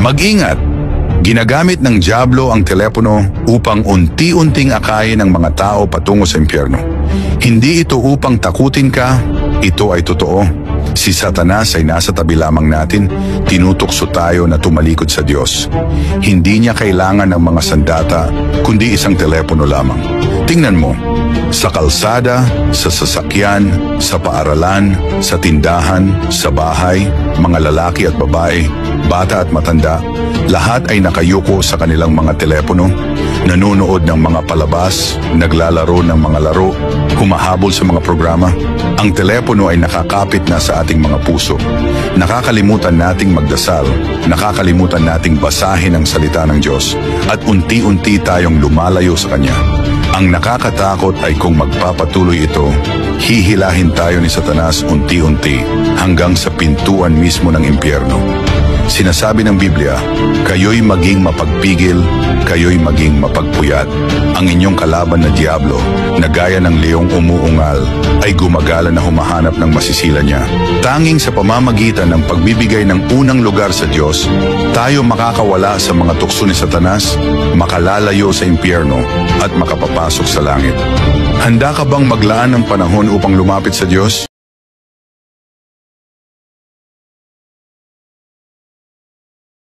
Mag-ingat! Ginagamit ng dyablo ang telepono upang unti-unting akayin ng mga tao patungo sa impyerno. Hindi ito upang takutin ka, ito ay totoo. Si Satanas ay nasa tabi lamang natin, tinutukso tayo na tumalikod sa Diyos. Hindi niya kailangan ng mga sandata, kundi isang telepono lamang. Tingnan mo, sa kalsada, sa sasakyan, sa paaralan, sa tindahan, sa bahay, mga lalaki at babae, bata at matanda, lahat ay nakayuko sa kanilang mga telepono, nanonood ng mga palabas, naglalaro ng mga laro, humahabol sa mga programa. Ang telepono ay nakakapit na sa ating mga puso. Nakakalimutan nating magdasal, nakakalimutan nating basahin ang salita ng Diyos, at unti-unti tayong lumalayo sa Kanya. Ang nakakatakot ay kung magpapatuloy ito, hihilahin tayo ni Satanas unti-unti hanggang sa pintuan mismo ng impyerno. Sinasabi ng Biblia, kayo'y maging mapagpigil, kayo'y maging mapagpuyat. Ang inyong kalaban na diablo, na gaya ng leong umuungal, ay gumagala na humahanap ng masisila niya. Tanging sa pamamagitan ng pagbibigay ng unang lugar sa Diyos, tayo makakawala sa mga tukso ni Satanas, makalalayo sa impyerno, at makapapasok sa langit. Handa ka bang maglaan ng panahon upang lumapit sa Diyos?